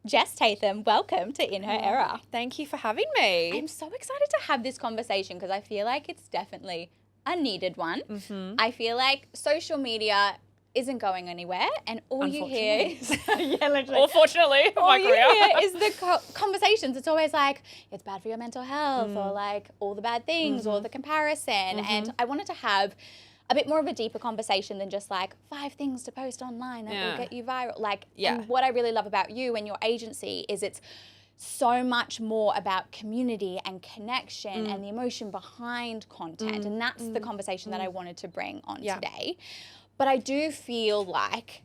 Jess Tathem, welcome to In Her Era. Thank you for having me. I'm so excited to have this conversation because I feel like it's definitely a needed one. Mm-hmm. I feel like social media isn't going anywhere, and all you hear is or fortunately, all you hear is the conversations. It's always like, it's bad for your mental health, or like all the bad things, or the comparison. And I wanted to have a bit more of a deeper conversation than just like 5 things to post online that will get you viral. Like, and what I really love about you and your agency is it's so much more about community and connection and the emotion behind content. And that's the conversation that I wanted to bring on today. But I do feel like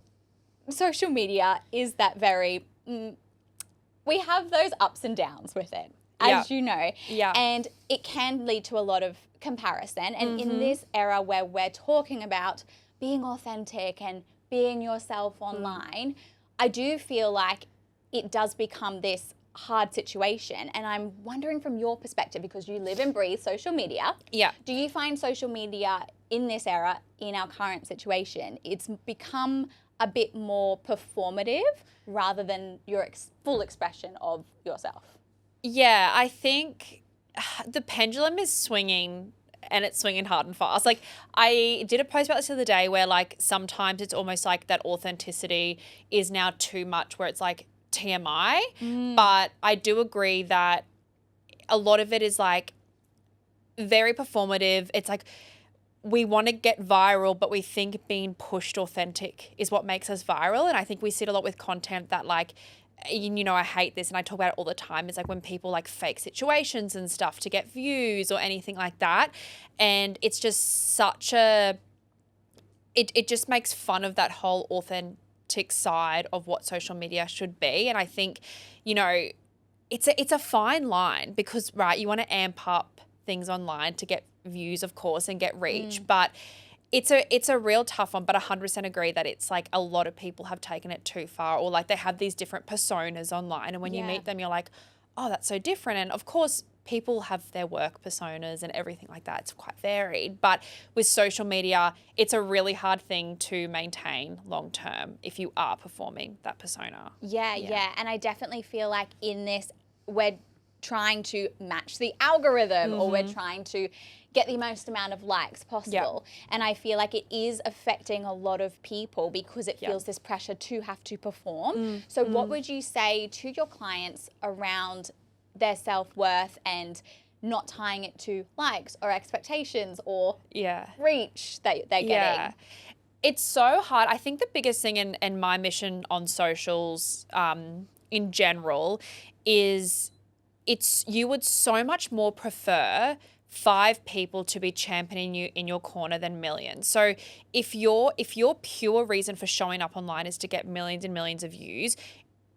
social media is that very, we have those ups and downs with it, as you know. And it can lead to a lot of comparison. And in this era where we're talking about being authentic and being yourself online, I do feel like it does become this hard situation. And I'm wondering from your perspective, because you live and breathe social media. Do you find social media in this era, in our current situation, it's become a bit more performative rather than your full expression of yourself? Yeah, I think the pendulum is swinging, and it's swinging hard and fast. Like, I did a post about this the other day where like sometimes it's almost like that authenticity is now too much, where it's like TMI. But I do agree that a lot of it is like very performative. It's like we want to get viral, but we think being pushed authentic is what makes us viral. And I think we see it a lot with content that like, you know, I hate this and I talk about it all the time. It's like when people like fake situations and stuff to get views or anything like that. And it's just such a, it just makes fun of that whole authentic side of what social media should be. And I think, you know, it's a fine line because, right, you want to amp up things online to get views, of course, and get reach. But it's a real tough one, but 100% agree that it's like a lot of people have taken it too far, or like they have these different personas online. And when you meet them, you're like, oh, that's so different. And of course, people have their work personas and everything like that. It's quite varied. But with social media, it's a really hard thing to maintain long term if you are performing that persona. Yeah. And I definitely feel like in this, we're trying to match the algorithm or we're trying to get the most amount of likes possible. And I feel like it is affecting a lot of people because it feels this pressure to have to perform. So what would you say to your clients around their self-worth and not tying it to likes or expectations or reach that they're getting? It's so hard. I think the biggest thing in my mission on socials in general is you would so much more prefer 5 people to be championing you in your corner than millions. So if your pure reason for showing up online is to get millions and millions of views,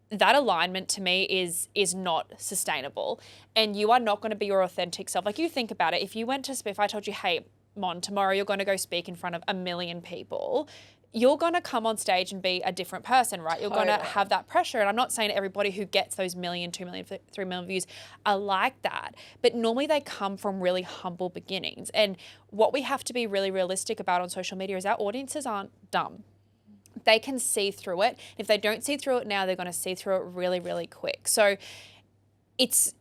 that alignment to me is not sustainable. And you are not going to be your authentic self. Like, you think about it, if I told you, hey, Mon, tomorrow you're going to go speak in front of 1 million people, you're going to come on stage and be a different person, right? You're going to have that pressure. And I'm not saying everybody who gets those 1 million, 2 million, 3 million views are like that. But normally they come from really humble beginnings. And what we have to be really realistic about on social media is our audiences aren't dumb. They can see through it. If they don't see through it now, they're going to see through it really, really quick. So it's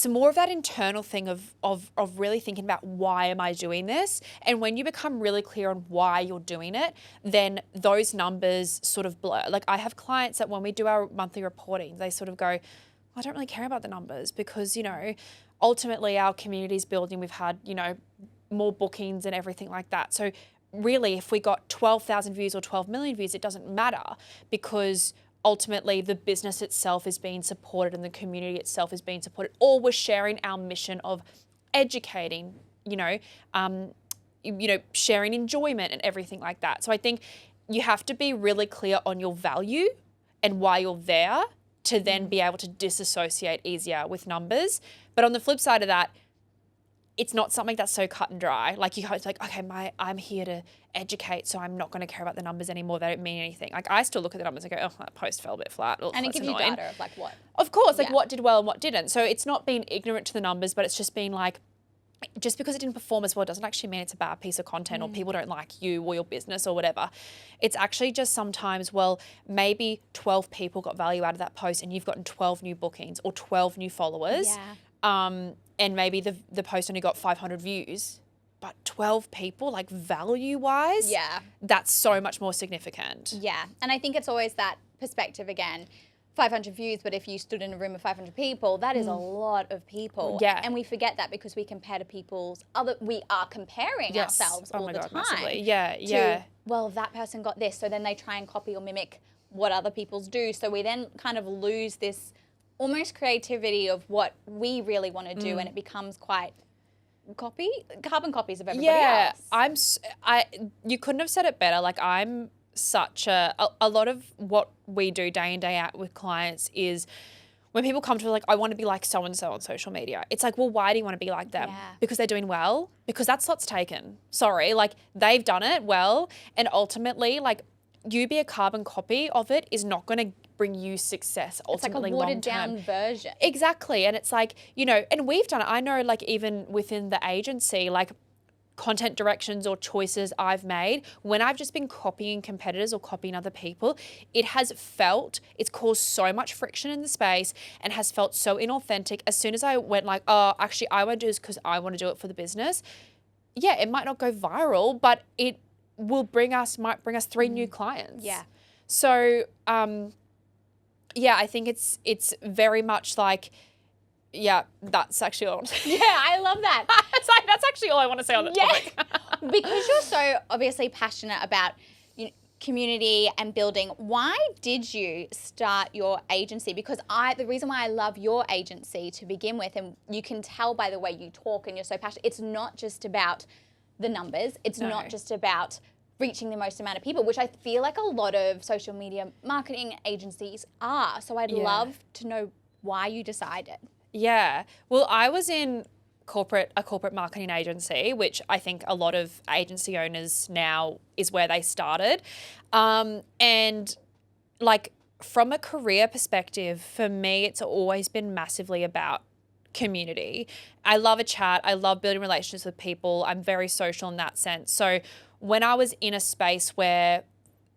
more of that internal thing of really thinking about, why am I doing this? And when you become really clear on why you're doing it, then those numbers sort of blur. Like, I have clients that when we do our monthly reporting, they sort of go, I don't really care about the numbers because, you know, ultimately our community's building. We've had, you know, more bookings and everything like that. So really, if we got 12,000 views or 12 million views, it doesn't matter because ultimately the business itself is being supported and the community itself is being supported, or we're sharing our mission of educating, sharing enjoyment and everything like that. So I think you have to be really clear on your value and why you're there to then be able to disassociate easier with numbers. But on the flip side of that, it's not something that's so cut and dry. Like, it's like, okay, I'm here to educate, so I'm not going to care about the numbers anymore. They don't mean anything. Like, I still look at the numbers and go, oh, that post fell a bit flat. Oh, and it gives you data of like what? Of course, like what did well and what didn't. So it's not being ignorant to the numbers, but it's just being like, just because it didn't perform as well doesn't actually mean it's a bad piece of content or people don't like you or your business or whatever. It's actually just sometimes, well, maybe 12 people got value out of that post and you've gotten 12 new bookings or 12 new followers. And maybe the post only got 500 views, but 12 people, like value-wise, that's so much more significant. Yeah, and I think it's always that perspective again. 500 views, but if you stood in a room of 500 people, that is a lot of people. Yeah. And we forget that because we compare to we are comparing ourselves all the time. Massively. Yeah. Well, that person got this, so then they try and copy or mimic what other people's do. So we then kind of lose this almost creativity of what we really want to do, and it becomes quite carbon copies of everybody else. You couldn't have said it better. Like I'm such a lot of what we do day in, day out with clients is when people come to like, I want to be like so-and-so on social media. It's like, well, why do you want to be like them? Because they're doing well? Because that slot's taken. Sorry, like they've done it well. And ultimately, like you be a carbon copy of it is not going to bring you success ultimately long term. It's like a watered down version. Exactly. And it's like, you know, and we've done it. I know like even within the agency, like content directions or choices I've made, when I've just been copying competitors or copying other people, it's caused so much friction in the space and has felt so inauthentic. As soon as I went like, oh, actually I want to do this because I want to do it for the business. Yeah, it might not go viral, but it might bring us 3 new clients. Yeah. So, I think it's very much like, yeah, that's actually all I want to say. Yeah, I love that. That's actually all I want to say on the topic. Because you're so obviously passionate about community and building, why did you start your agency? Because the reason why I love your agency to begin with, and you can tell by the way you talk and you're so passionate, it's not just about the numbers. It's not just about reaching the most amount of people, which I feel like a lot of social media marketing agencies are. So I'd love to know why you decided. Yeah. Well, I was in a corporate marketing agency, which I think a lot of agency owners now is where they started. And like from a career perspective, for me, it's always been massively about community. I love a chat. I love building relationships with people. I'm very social in that sense. So when I was in a space where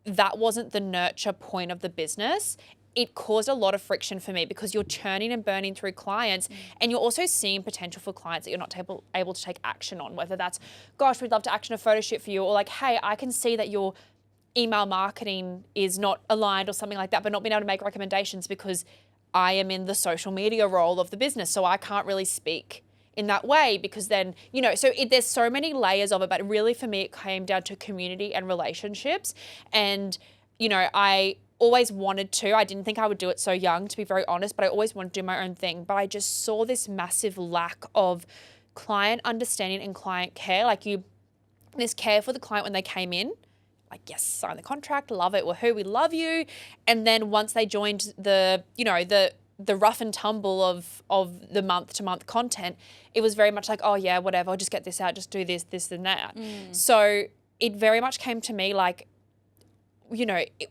that wasn't the nurture point of the business, it caused a lot of friction for me because you're churning and burning through clients and you're also seeing potential for clients that you're not able to take action on, whether that's, gosh, we'd love to action a photo shoot for you, or like, hey, I can see that your email marketing is not aligned or something like that, but not being able to make recommendations because I am in the social media role of the business, so I can't really speak in that way because then, there's so many layers of it, but really for me, it came down to community and relationships. And, I always wanted to. I didn't think I would do it so young, to be very honest, but I always wanted to do my own thing. But I just saw this massive lack of client understanding and client care. This care for the client when they came in, like, yes, sign the contract, love it, woohoo, we love you. And then once they joined the rough and tumble of the month-to-month content, it was very much like, oh yeah, whatever, I'll just get this out, just do this, and that. So it very much came to me like,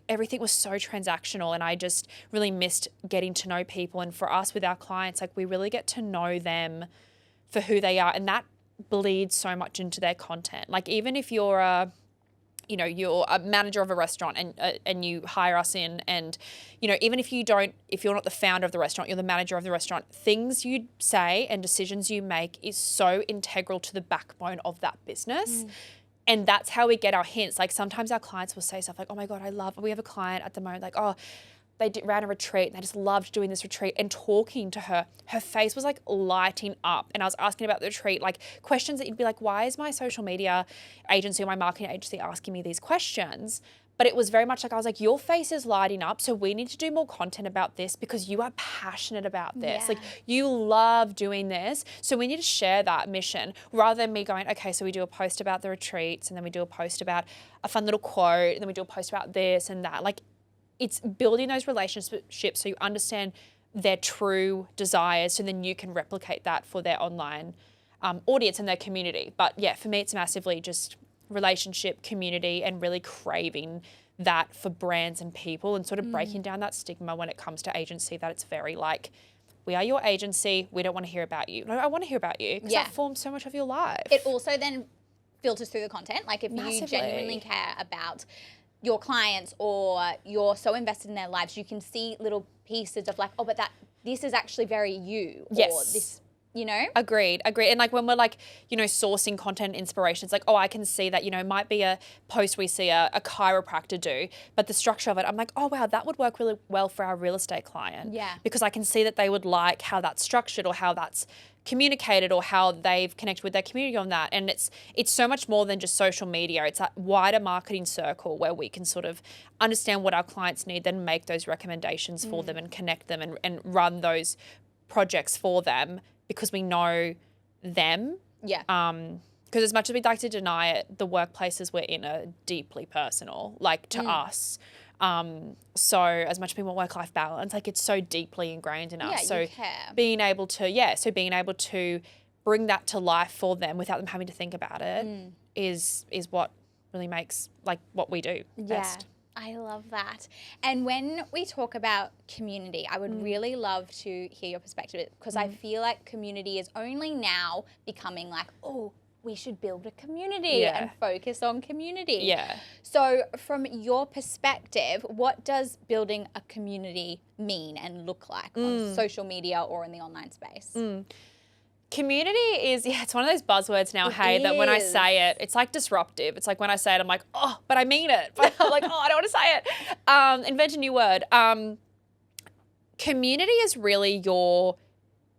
everything was so transactional and I just really missed getting to know people. And for us with our clients, like we really get to know them for who they are, and that bleeds so much into their content. Like even if you're you're a manager of a restaurant and you hire us in, and even if you're not the founder of the restaurant, you're the manager of the restaurant, things you say and decisions you make is so integral to the backbone of that business. And that's how we get our hints. Like sometimes our clients will say stuff like, oh my God, we have a client at the moment, like, oh, they ran a retreat and they just loved doing this retreat, and talking to her face was like lighting up. And I was asking about the retreat, like questions that you'd be like, why is my social media agency or my marketing agency asking me these questions? But it was very much like, I was like, your face is lighting up, so we need to do more content about this because you are passionate about this. Like you love doing this. So we need to share that mission rather than me going, okay, so we do a post about the retreats and then we do a post about a fun little quote and then we do a post about this and that. Like it's building those relationships so you understand their true desires, so then you can replicate that for their online audience and their community. But yeah, for me, it's massively just relationship, community, and really craving that for brands and people, and sort of breaking down that stigma when it comes to agency, that it's very like we are your agency. We don't want to hear about you. No, I want to hear about you because that forms so much of your life. It also then filters through the content. Like if Massively. you genuinely care about your clients or you're so invested in their lives, you can see little pieces of like, oh, but this is actually very you. Yes. Or this, you know? Agreed. And like when we're like, you know, sourcing content inspiration, it's like, oh, I can see that, you know, it might be a post we see a chiropractor do, but the structure of it, I'm like, oh, wow, that would work really well for our real estate client. Yeah. Because I can see that they would like how that's structured or how that's communicated or how they've connected with their community on that. And it's so much more than just social media. It's that wider marketing circle where we can sort of understand what our clients need, then make those recommendations for them and connect them and run those projects for them because we know them. Yeah. Because as much as we'd like to deny it, the workplaces we're in are deeply personal, like to us. So as much as we want work-life balance, like it's so deeply ingrained in us. Yeah, so you care. being able to bring that to life for them without them having to think about it is what really makes like what we do best. I love that. And when we talk about community, I would really love to hear your perspective because I feel like community is only now becoming like, oh, we should build a community and focus on community. Yeah. So from your perspective, what does building a community mean and look like on social media or in the online space? Community is, it's one of those buzzwords now, that when I say it, it's like disruptive. It's like when I say it, I'm like, oh, but I mean it. But I'm like, oh, I don't want to say it. Invent a new word. Community is really your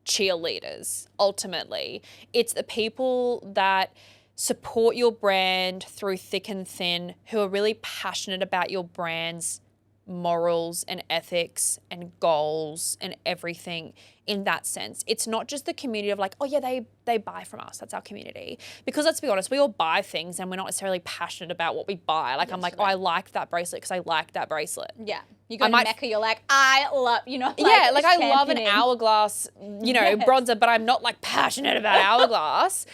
cheerleaders, ultimately. It's the people that support your brand through thick and thin, who are really passionate about your brand's morals and ethics and goals and everything in that sense. It's not just the community of like, oh yeah, they buy from us. That's our community. Because let's be honest, we all buy things and we're not necessarily passionate about what we buy. Like I'm like, oh, I like that bracelet because I like that bracelet. Yeah. You go to Mecca, you're like, I love, you know. Like I love an Hourglass, you know, bronzer, but I'm not like passionate about Hourglass.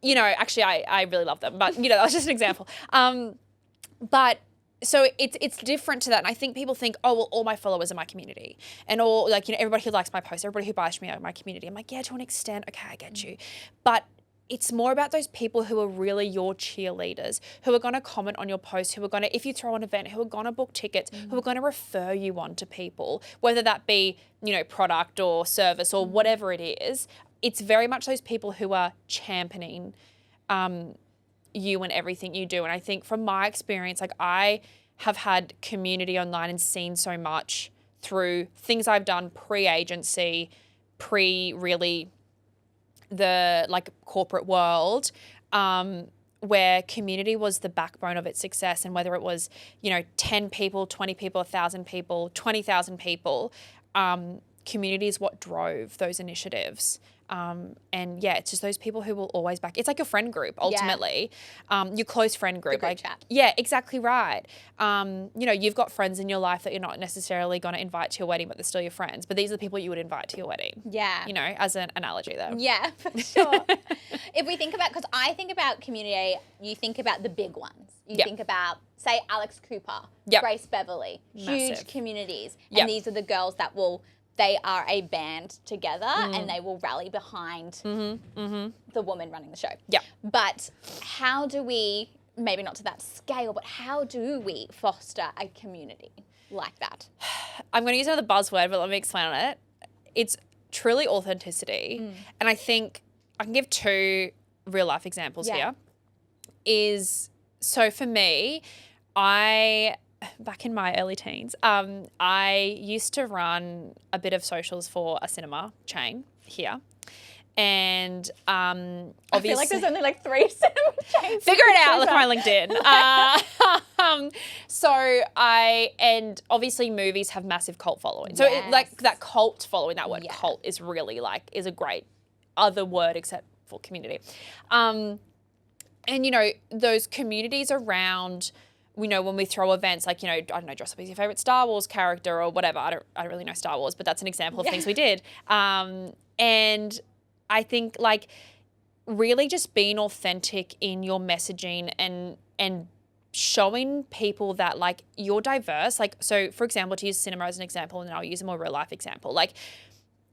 You know, actually I really love them, but you know, that's just an example. But so it's different to that. And I think people think, oh, well, all my followers are my community. And all, like, you know, everybody who likes my posts, everybody who buys from me are my community. I'm like, yeah, to an extent, okay, I get you. But it's more about those people who are really your cheerleaders, who are going to comment on your posts, who are going to, if you throw an event, who are going to book tickets, who are going to refer you on to people, whether that be, you know, product or service or whatever it is. It's very much those people who are championing you and everything you do. And I think from my experience, like I have had community online and seen so much through things I've done pre-agency, really the like corporate world, where community was the backbone of its success. And whether it was, you know, 10 people, 20 people, 1,000 people, 20,000 people, community is what drove those initiatives. And yeah, it's just those people who will always back. It's like your friend group, ultimately. Your close friend group. Like chat. Yeah, exactly right. You know, you've got friends in your life that you're not necessarily going to invite to your wedding, but they're still your friends. But these are the people you would invite to your wedding. Yeah. You know, as an analogy though. Yeah, for sure. If we think about, because I think about community, you think about the big ones. You think about, say, Alex Cooper, Grace Beverly, huge communities. And these are the girls that they are a band together and they will rally behind the woman running the show. Yeah. But how do we, maybe not to that scale, but how do we foster a community like that? I'm going to use another buzzword, but let me explain on it. It's truly authenticity. And I think I can give two real life examples here. So for me, back in my early teens, I used to run a bit of socials for a cinema chain here. And obviously, I feel like there's only like 3 cinema chains. Figure it out. Look at my LinkedIn. And obviously movies have massive cult following. So like that cult following, that word cult is really is a great other word except for community. And you know, those communities around, you know, when we throw events like, you know, I don't know, dress up as your favorite Star Wars character or whatever. I don't really know Star Wars, but that's an example of things we did. And I think like really just being authentic in your messaging and showing people that like you're diverse. Like, so for example, to use cinema as an example, and then I'll use a more real life example. Like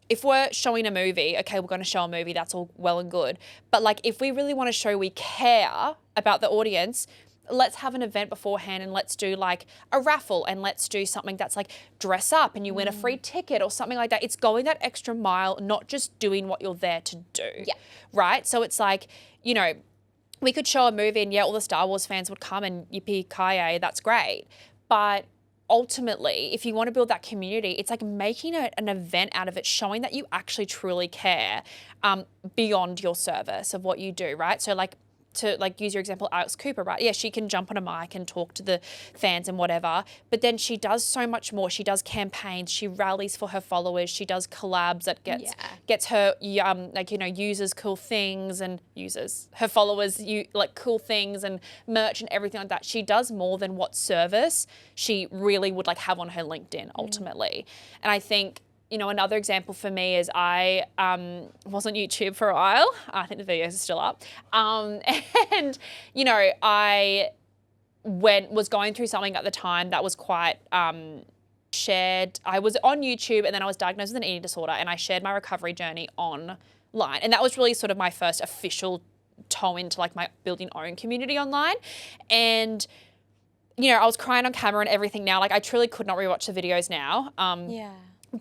if we're showing a movie, okay, we're going to show a movie, that's all well and good. But like, if we really want to show we care about the audience, let's have an event beforehand and let's do like a raffle and let's do something that's like dress up and you win a free ticket or something like that. It's going that extra mile, not just doing what you're there to do. Yeah. Right? So it's like, you know, we could show a movie and all the Star Wars fans would come and yippee-ki-yay, that's great. But ultimately, if you want to build that community, it's like making an event out of it, showing that you actually truly care beyond your service of what you do, right? So like, to like use your example, Alex Cooper, right? Yeah, she can jump on a mic and talk to the fans and whatever, but then she does so much more. She does campaigns, she rallies for her followers, she does collabs that gets her like, you know, users cool things and uses her followers like cool things and merch and everything like that. She does more than what service she really would like have on her LinkedIn ultimately. And I think, you know, another example for me is I was on YouTube for a while. I think the videos are still up. And, you know, I was going through something at the time that was quite shared. I was on YouTube and then I was diagnosed with an eating disorder and I shared my recovery journey online. And that was really sort of my first official toe into like my building own community online. And, you know, I was crying on camera and everything now. Like I truly could not rewatch the videos now.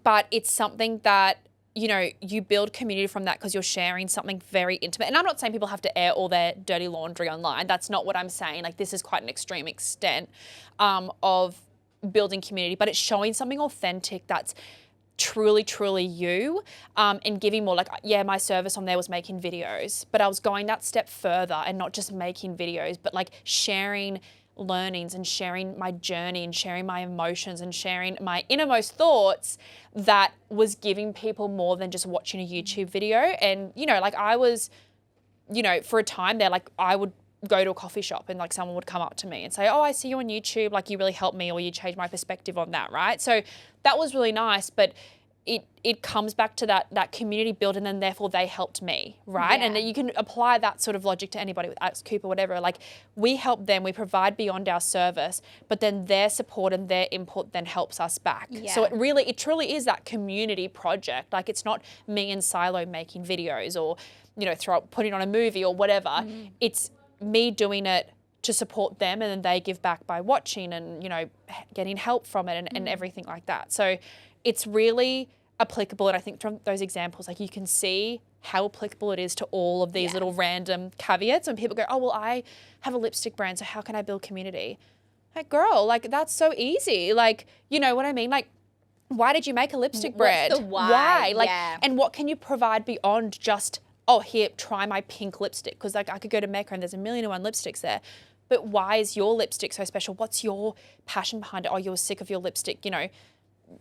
But it's something that, you know, you build community from that because you're sharing something very intimate. And I'm not saying people have to air all their dirty laundry online. That's not what I'm saying. Like this is quite an extreme extent of building community, but it's showing something authentic that's truly, truly you and giving more like, yeah, my service on there was making videos, but I was going that step further and not just making videos, but like sharing learnings and sharing my journey and sharing my emotions and sharing my innermost thoughts that was giving people more than just watching a YouTube video. And, you know, like I was, you know, for a time there, like I would go to a coffee shop and like someone would come up to me and say, oh, I see you on YouTube, like you really helped me or you changed my perspective on that, right? So that was really nice, but it comes back to that community build and then therefore they helped me, right? Yeah. And you can apply that sort of logic to anybody with Alex Cooper, whatever. Like we help them, we provide beyond our service, but then their support and their input then helps us back. Yeah. So it truly is that community project. Like it's not me and Silo making videos or, you know, putting on a movie or whatever. It's me doing it to support them and then they give back by watching and, you know, getting help from it and everything like that. So it's really applicable. And I think from those examples, like you can see how applicable it is to all of these little random caveats. When people go, oh, well, I have a lipstick brand, so how can I build community? Like, girl, like that's so easy. Like, you know what I mean? Like, why did you make a lipstick brand? What's the why? Like, Yeah. and what can you provide beyond just, oh, here, try my pink lipstick? Because like I could go to Mecca and there's 1,000,001 lipsticks there. But why is your lipstick so special? What's your passion behind it? Oh, you were sick of your lipstick, you know,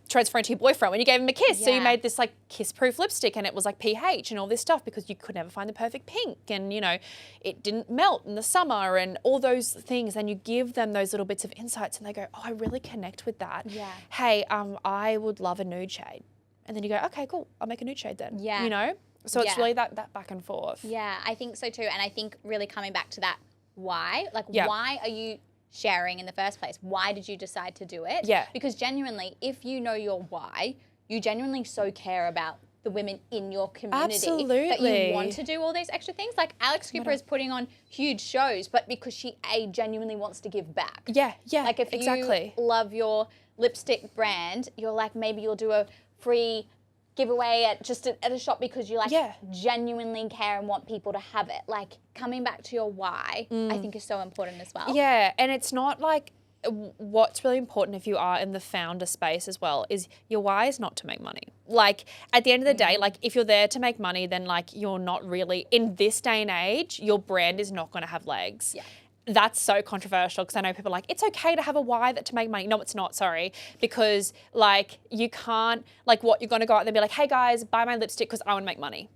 transferring to your boyfriend when you gave him a kiss. So you made this like kiss-proof lipstick and it was like pH and all this stuff because you could never find the perfect pink and, you know, it didn't melt in the summer and all those things. And you give them those little bits of insights and they go, oh, I really connect with that. Yeah. Hey, I would love a nude shade. And then you go, okay, cool. I'll make a nude shade then. Yeah. You know? So it's really that back and forth. Yeah, I think so too. And I think really coming back to that why, like Yeah. why are you sharing in the first place? Why did you decide to do it? Yeah. Because genuinely, if you know your why, you genuinely so care about the women in your community that you want to do all these extra things. Like Alex Cooper is putting on huge shows, but because she genuinely wants to give back. Yeah, yeah, Like if you love your lipstick brand, you're like, maybe you'll do a free giveaway at a shop because you like genuinely care and want people to have it. Like coming back to your why, I think is so important as well. Yeah, and it's not like, what's really important if you are in the founder space as well is your why is not to make money. Like at the end of the day, like if you're there to make money, then like you're not really, in this day and age, your brand is not going to have legs. Yeah. That's so controversial because I know people are like, it's okay to have a why to make money. No, it's not, sorry. Because like you can't, like what, you're going to go out there and be like, hey guys, buy my lipstick because I want to make money.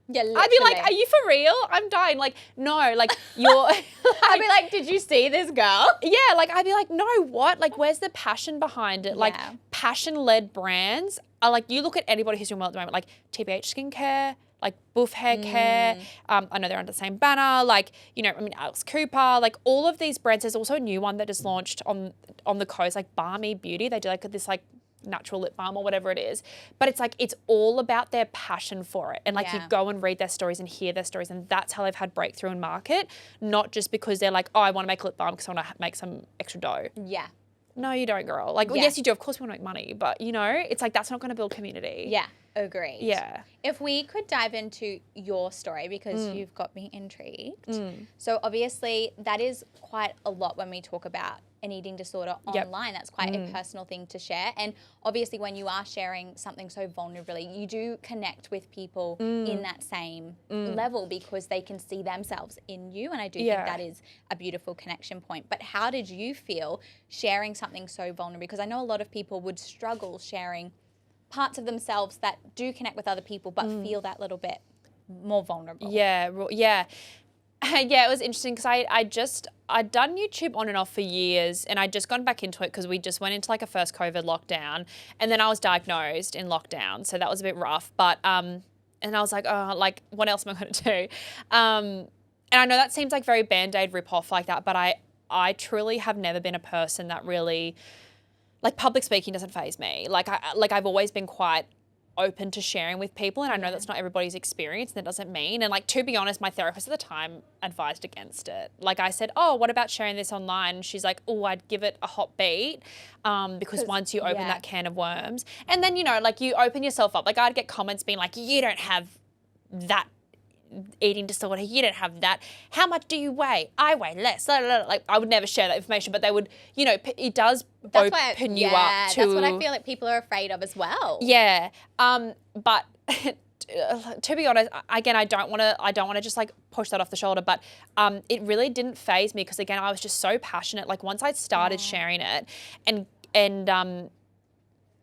Yeah, literally. I'd be like, are you for real? I'm dying. Like, no, like you're. I'd be like, did you see this girl? Yeah, like I'd be like, no, what? Like, where's the passion behind it? Like, Yeah. passion-led brands are like, you look at anybody who's doing well at the moment, like TBH Skincare, like Boof Hair Care. I know they're under the same banner. Like, you know, I mean, Alex Cooper, like all of these brands. There's also a new one that just launched on the coast, like Balmy Beauty. They do like this like natural lip balm or whatever it is. But it's like, it's all about their passion for it. And like, you go and read their stories and hear their stories, and that's how they've had breakthrough in market, not just because they're like, oh, I want to make a lip balm because I want to make some extra dough. Yeah. No, you don't, girl. Like, well, yes, you do. Of course we want to make money, but you know, it's like, that's not going to build community. Yeah. Agreed. Yeah. If we could dive into your story, because you've got me intrigued. So obviously that is quite a lot when we talk about an eating disorder online. That's quite a personal thing to share. And obviously when you are sharing something so vulnerably, you do connect with people in that same level, because they can see themselves in you. And I do think that is a beautiful connection point. But how did you feel sharing something so vulnerable? Because I know a lot of people would struggle sharing parts of themselves that do connect with other people, but feel that little bit more vulnerable. Yeah. Yeah, it was interesting because I'd done YouTube on and off for years, and I'd just gone back into it because we just went into like a first COVID lockdown, and then I was diagnosed in lockdown. So that was a bit rough, but, and I was like, oh, like what else am I going to do? And I know that seems like very Band-Aid rip off like that, but I truly have never been a person that really, like, public speaking doesn't faze me. I've always been quite open to sharing with people, and I know that's not everybody's experience, and that doesn't mean. And like, to be honest, my therapist at the time advised against it. Like, I said, oh, what about sharing this online? And she's like, oh, I'd give it a hot beat, because once you open that can of worms, and then, you know, like, you open yourself up. Like, I'd get comments being like, you don't have that eating disorder, you don't have that. How much do you weigh? I weigh less. Like, I would never share that information, but they would, you know, it does open you up to. That's what I feel like people are afraid of as well. Yeah. But to be honest, again, I don't want to just like push that off the shoulder, but it really didn't faze me, because again, I was just so passionate. Like, once I started sharing it and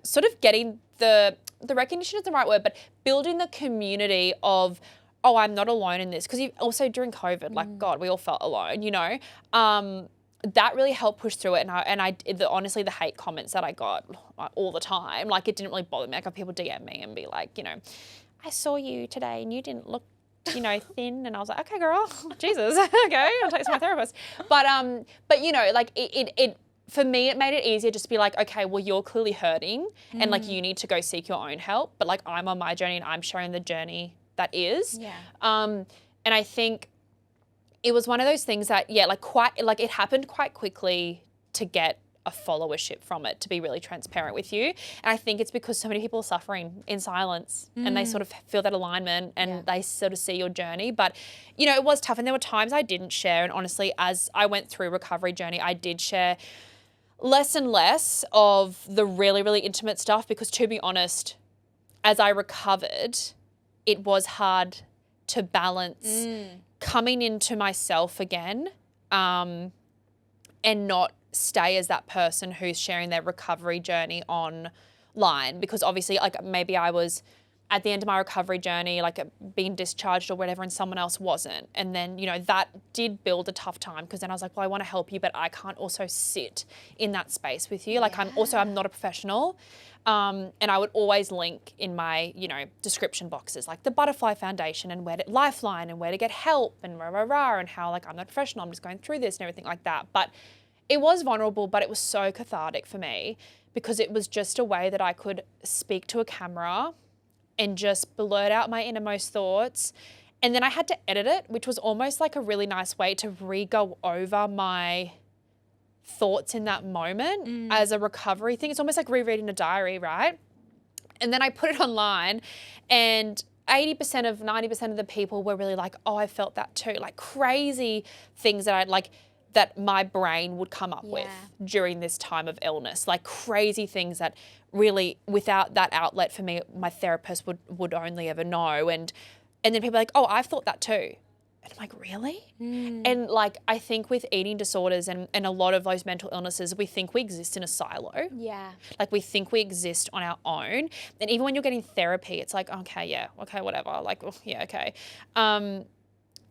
sort of getting the recognition is the right word, but building the community of, oh, I'm not alone in this. Because also during COVID, like, God, we all felt alone, you know. That really helped push through it. And honestly, the hate comments that I got all the time, like, it didn't really bother me. Like, people DM me and be like, you know, I saw you today and you didn't look, you know, thin. And I was like, okay, girl, Jesus, okay, I'll take this to my therapist. But you know, like, it for me, it made it easier just to be like, okay, well, you're clearly hurting and like, you need to go seek your own help. But like, I'm on my journey and I'm sharing the journey that is. Yeah. And I think it was one of those things that, it happened quite quickly to get a followership from it, to be really transparent with you. And I think it's because so many people are suffering in silence and they sort of feel that alignment and they sort of see your journey. But, you know, it was tough. And there were times I didn't share. And honestly, as I went through recovery journey, I did share less and less of the really, really intimate stuff, because to be honest, as I recovered, it was hard to balance coming into myself again, and not stay as that person who's sharing their recovery journey online. Because obviously, like, maybe I was at the end of my recovery journey, like, being discharged or whatever, and someone else wasn't. And then, you know, that did build a tough time, because then I was like, well, I want to help you, but I can't also sit in that space with you. Like, I'm not a professional. And I would always link in my, you know, description boxes, like the Butterfly Foundation and Lifeline and where to get help and and how, like, I'm not a professional, I'm just going through this and everything like that. But it was vulnerable, but it was so cathartic for me, because it was just a way that I could speak to a camera and just blurt out my innermost thoughts. And then I had to edit it, which was almost like a really nice way to re-go over my thoughts in that moment as a recovery thing. It's almost like rereading a diary, right? And then I put it online, and 90% of the people were really like, oh, I felt that too. Like, crazy things that my brain would come up with during this time of illness. Like, crazy things that really, without that outlet for me, my therapist would only ever know. And then people are like, oh, I've thought that too. And I'm like, really? And like, I think with eating disorders and a lot of those mental illnesses, we think we exist in a silo. Yeah. Like, we think we exist on our own. And even when you're getting therapy, it's like, okay, whatever. Like, oh, yeah, okay.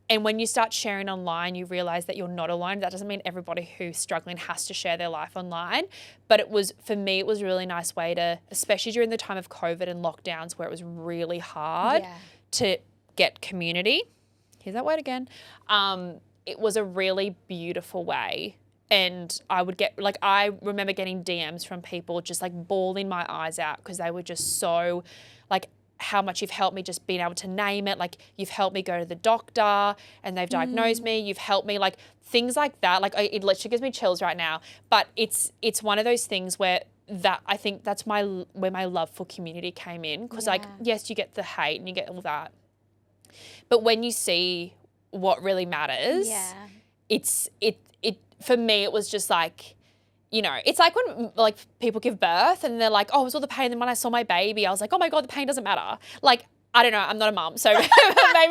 And when you start sharing online, you realize that you're not alone. That doesn't mean everybody who's struggling has to share their life online. But for me, it was a really nice way to, especially during the time of COVID and lockdowns where it was really hard to get community. Here's that word again. It was a really beautiful way And I would get, like, I remember getting DMs from people just like bawling my eyes out because they were just so like, how much you've helped me, just being able to name it. Like, you've helped me go to the doctor and they've diagnosed me. You've helped me, like things like that. Like, it literally gives me chills right now. But it's one of those things where that, I think that's where my love for community came in. Because like, yes, you get the hate and you get all that. But when you see what really matters, it for me, it was just like, you know, it's like when like people give birth and they're like, oh, it was all the pain. And then when I saw my baby, I was like, oh my God, the pain doesn't matter. Like, I don't know, I'm not a mum. So maybe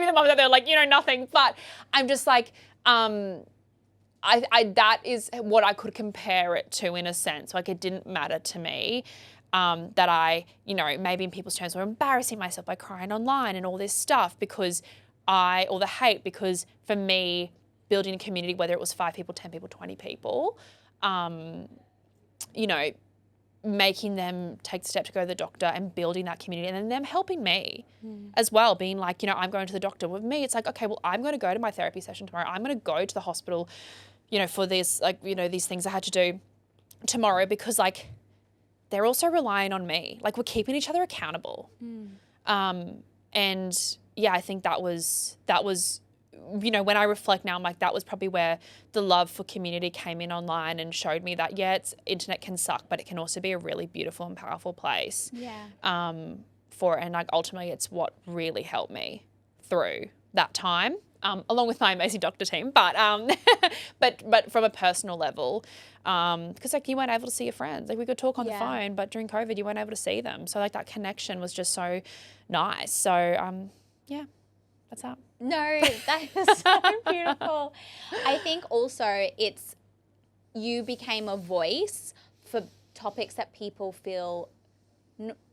the mums out there are like, you know, nothing. But I'm just like, that is what I could compare it to in a sense. Like, it didn't matter to me that I, you know, maybe in people's terms were embarrassing myself by crying online and all this stuff because or the hate, because for me, building a community, whether it was 5 people, 10 people, 20 people, you know, making them take the step to go to the doctor and building that community, and then them helping me as well, being like, you know, I'm going to the doctor. With me, it's like, okay, well, I'm going to go to my therapy session tomorrow. I'm going to go to the hospital, you know, for this, like, you know, these things I had to do tomorrow, because like, they're also relying on me. Like, we're keeping each other accountable. And yeah, I think that was, you know, when I reflect now, I'm like, that was probably where the love for community came in online and showed me that, yeah, internet can suck, but it can also be a really beautiful and powerful place. And like, ultimately it's what really helped me through that time, along with my amazing doctor team, but from a personal level, because like, you weren't able to see your friends. Like, we could talk on the phone, but during COVID, you weren't able to see them. So like, that connection was just so nice. So yeah, that's that. No, that is so beautiful. I think also you became a voice for topics that people feel,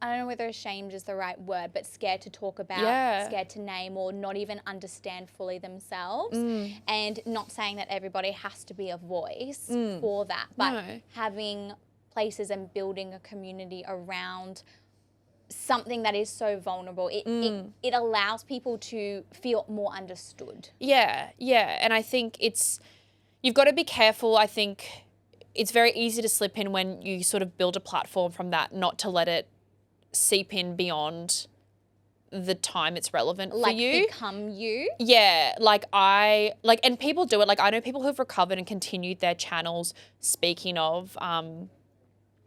I don't know whether ashamed is the right word, but scared to talk about, scared to name, or not even understand fully themselves. And not saying that everybody has to be a voice for that, but having places and building a community around something that is so vulnerable, it allows people to feel more understood. Yeah. And I think you've got to be careful. I think it's very easy to slip in when you sort of build a platform from that, not to let it seep in beyond the time it's relevant for you. Like, become you. Yeah. And people do it. Like, I know people who've recovered and continued their channels speaking of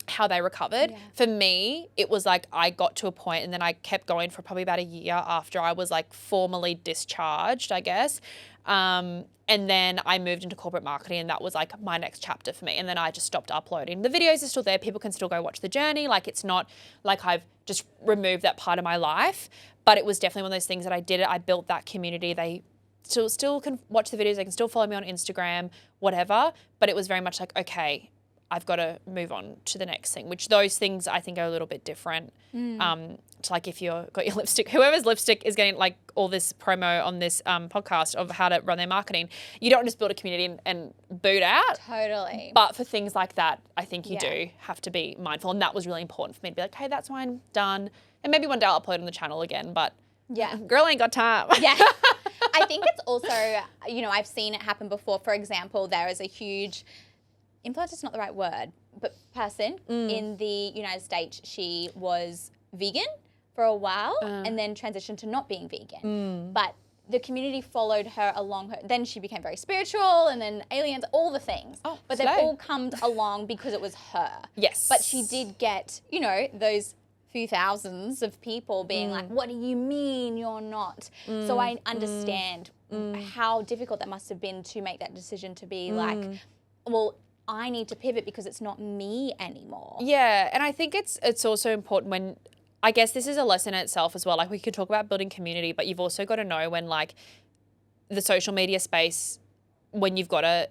how they recovered. For me, it was like, I got to a point and then I kept going for probably about a year after I was like formally discharged, I guess. And then I moved into corporate marketing, and that was like my next chapter for me. And then I just stopped uploading. The videos are still there. People can still go watch the journey. Like, it's not like I've just removed that part of my life, but it was definitely one of those things that I did it. I built that community. They still can watch the videos. They can still follow me on Instagram, whatever. But it was very much like, okay, I've got to move on to the next thing, which those things I think are a little bit different. To like, if you've got your lipstick, whoever's lipstick is getting like all this promo on this podcast of how to run their marketing, you don't just build a community and boot out. Totally. But for things like that, I think you do have to be mindful. And that was really important for me to be like, hey, that's mine, done. And maybe one day I'll upload on the channel again, but girl ain't got time. I think it's also, you know, I've seen it happen before. For example, there is a huge, influencer is not the right word, but person in the United States. She was vegan for a while and then transitioned to not being vegan. But the community followed her along then she became very spiritual, and then aliens, all the things. But they've all come along because it was her. Yes. But she did get, you know, those few thousands of people being like, what do you mean you're not? So I understand how difficult that must have been to make that decision to be like, well, I need to pivot because it's not me anymore. Yeah, and I think it's also important when, I guess this is a lesson in itself as well. Like, we could talk about building community, but you've also got to know when, like, the social media space, when you've got to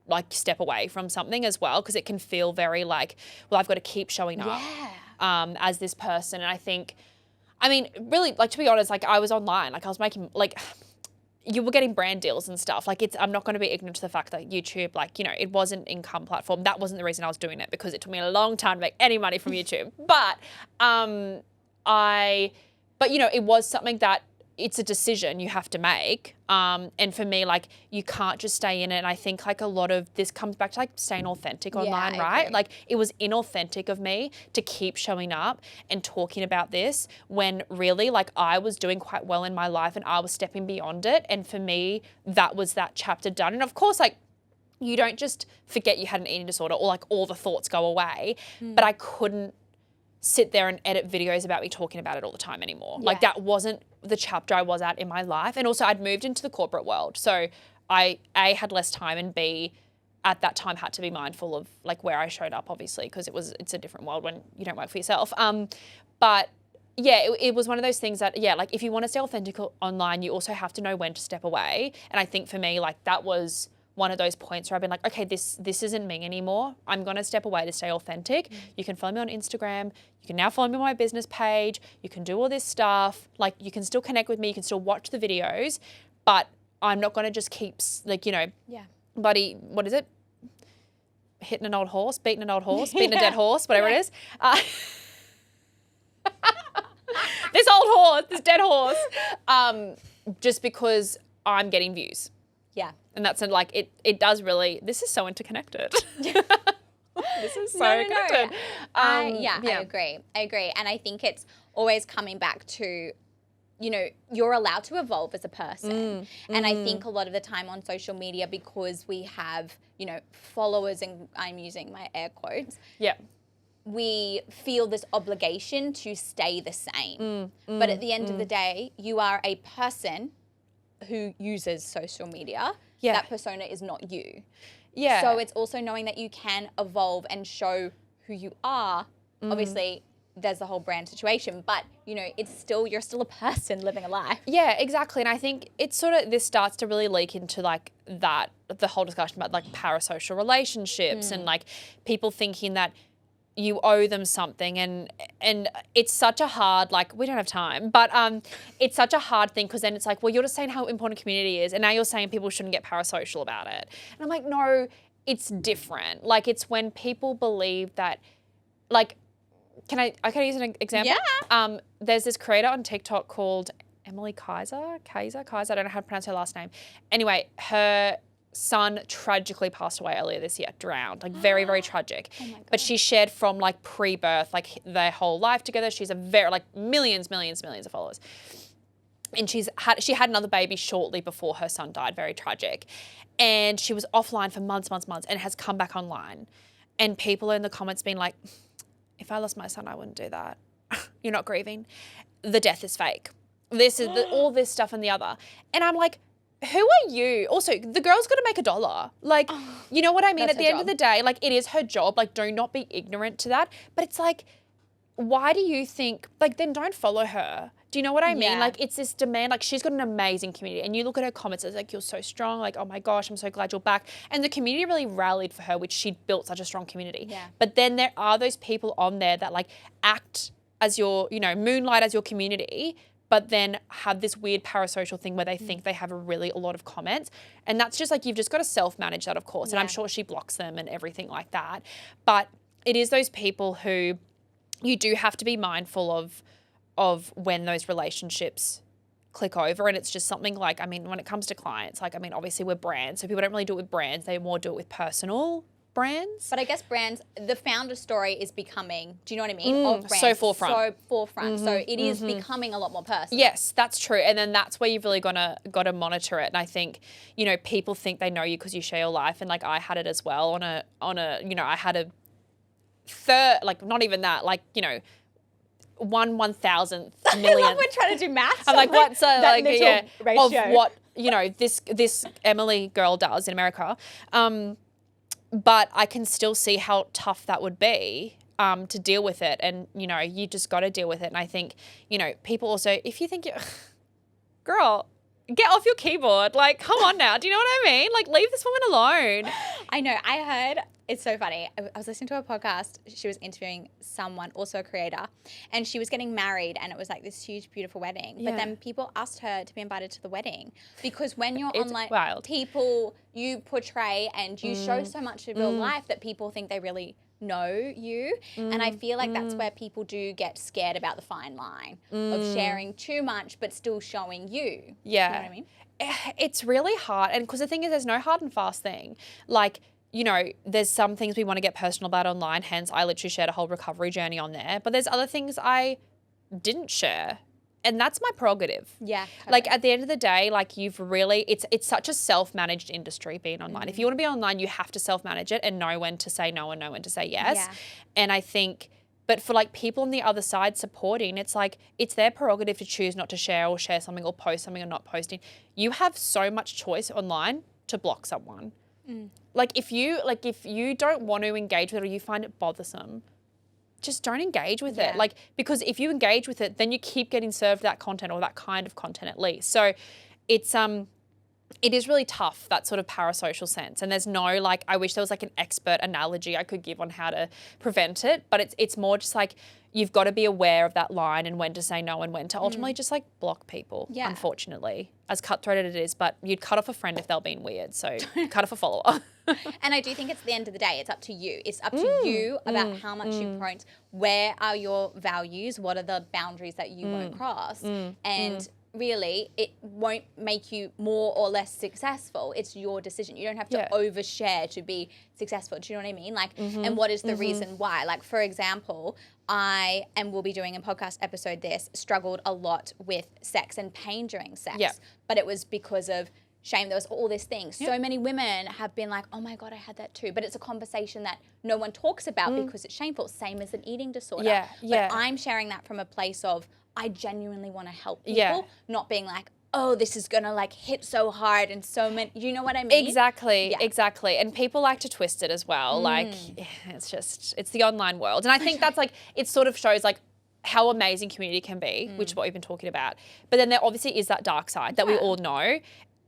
like step away from something as well, because it can feel very like, well, I've got to keep showing up as this person. And I think, I mean, really, like, to be honest, like, I was online, like, I was making, like, you were getting brand deals and stuff. Like, I'm not going to be ignorant to the fact that YouTube, like, you know, it was an income platform. That wasn't the reason I was doing it, because it took me a long time to make any money from YouTube. But, but, you know, it was something that it's a decision you have to make. And for me, like, you can't just stay in it. And I think like a lot of this comes back to like staying authentic online, right? Agree. Like, it was inauthentic of me to keep showing up and talking about this when really like I was doing quite well in my life and I was stepping beyond it. And for me, that was that chapter done. And of course, like, you don't just forget you had an eating disorder or like all the thoughts go away, but I couldn't sit there and edit videos about me talking about it all the time anymore. Like, that wasn't the chapter I was at in my life. And also I'd moved into the corporate world. So I, A, had less time, and B, at that time had to be mindful of like where I showed up, obviously, because it's a different world when you don't work for yourself. But yeah, it was one of those things that, yeah, like if you want to stay authentic online, you also have to know when to step away. And I think for me, like, that was one of those points where I've been like, okay, this isn't me anymore. I'm going to step away to stay authentic. You can follow me on Instagram. You can now follow me on my business page. You can do all this stuff. Like, you can still connect with me. You can still watch the videos, but I'm not going to just keep like, you know, buddy, what is it? Hitting an old horse, beating an old horse, beating a dead horse, whatever it is. This old horse, this dead horse, just because I'm getting views. Yeah. And that's like, it does really, this is so interconnected. This is so connected. I agree. And I think it's always coming back to, you know, you're allowed to evolve as a person. And I think a lot of the time on social media, because we have, you know, followers, and I'm using my air quotes. Yeah. We feel this obligation to stay the same. But at the end of the day, you are a person who uses social media. That persona is not you. So it's also knowing that you can evolve and show who you are. Obviously, there's the whole brand situation, but you know, you're still a person living a life. Yeah, exactly. And I think it's sort of, this starts to really leak into like that, the whole discussion about like parasocial relationships and like people thinking that you owe them something, and it's such a hard, like, we don't have time, but it's such a hard thing, because then it's like, well, you're just saying how important community is, and now you're saying people shouldn't get parasocial about it. And I'm like, no, it's different. Like, it's when people believe that, like, can I use an example? Yeah. There's this creator on TikTok called Emily Kaiser, I don't know how to pronounce her last name. Anyway, her son tragically passed away earlier this year, drowned, like very, very tragic. Oh my God. But she shared from like pre-birth, like their whole life together. She's a very, like millions of followers. And she had another baby shortly before her son died, very tragic. And she was offline for months, and has come back online. And people in the comments being like, if I lost my son, I wouldn't do that. You're not grieving. The death is fake. This is all this stuff and the other. And I'm like, who are you? Also, the girl's got to make $1. Like, you know what I mean? At the end of the day, like, it is her job. Like, do not be ignorant to that. But it's like, why do you think, like, then don't follow her. Do you know what I mean? Like, it's this demand, like, she's got an amazing community. And you look at her comments, it's like, you're so strong. Like, oh my gosh, I'm so glad you're back. And the community really rallied for her, which she built such a strong community. Yeah. But then there are those people on there that, like, act as your, you know, moonlight as your community, but then have this weird parasocial thing where they think they have a lot of comments. And that's just like, you've just got to self-manage that, of course. And I'm sure she blocks them and everything like that. But it is those people who you do have to be mindful of when those relationships click over. And it's just something like, I mean, when it comes to clients, like, I mean, obviously we're brands. So people don't really do it with brands. They more do it with personal brands. But I guess brands, the founder story is becoming, do you know what I mean? Of brands. So forefront. So forefront. So it is becoming a lot more personal. Yes, that's true. And then that's where you've really got to monitor it. And I think, you know, people think they know you because you share your life. And like, I had it as well on a, you know, I had a third, like, not even that, like, you know, 1/1000th million. I love we're trying to do maths. I'm like, what's like, yeah, ratio. of what, you know, this Emily girl does in America. But I can still see how tough that would be to deal with it. And, you know, you just got to deal with it. And I think, you know, people also, if you think, girl, get off your keyboard. Like, come on now. Do you know what I mean? Like, leave this woman alone. I know. I heard, it's so funny. I was listening to a podcast. She was interviewing someone, also a creator, and she was getting married, and it was like this huge, beautiful wedding. Yeah. But then people asked her to be invited to the wedding because when you're online, people, you portray and you show so much of your life that people think they really know you. And I feel like that's where people do get scared about the fine line of sharing too much but still showing you. Yeah. You know what I mean? It's really hard. And because the thing is, there's no hard and fast thing. Like, you know, there's some things we want to get personal about online. Hence, I literally shared a whole recovery journey on there. But there's other things I didn't share. And that's my prerogative. Yeah. Like at the end of the day, like you've really, it's such a self-managed industry being online. If you want to be online, you have to self-manage it and know when to say no and know when to say yes. Yeah. And I think, but for like people on the other side supporting, it's like, it's their prerogative to choose not to share or share something or post something or not posting. You have so much choice online to block someone. Like if you don't want to engage with it or you find it bothersome, just don't engage with it. Like, because if you engage with it, then you keep getting served that content or that kind of content at least. So it is really tough, that sort of parasocial sense. And there's no, like, I wish there was like an expert analogy I could give on how to prevent it, but it's more just like, you've got to be aware of that line and when to say no and when to ultimately just like block people, unfortunately. As cutthroat as it is, but you'd cut off a friend if they're being weird. So cut off a follower. And I do think it's the end of the day, it's up to you. It's up to you about how much you promote. Where are your values? What are the boundaries that you won't cross? And really, it won't make you more or less successful. It's your decision. You don't have to overshare to be successful. Do you know what I mean? Like, and what is the reason why? Like, for example, I, and we'll be doing a podcast episode this, struggled a lot with sex and pain during sex. But it was because of shame. There was all this thing. So many women have been like, oh my God, I had that too. But it's a conversation that no one talks about because it's shameful. Same as an eating disorder. But I'm sharing that from a place of, I genuinely want to help people, not being like, oh, this is going to like hit so hard and so many, you know what I mean? Exactly. And people like to twist it as well. Like, it's the online world. And I think that's like, it sort of shows like how amazing community can be, which is what we've been talking about. But then there obviously is that dark side that we all know.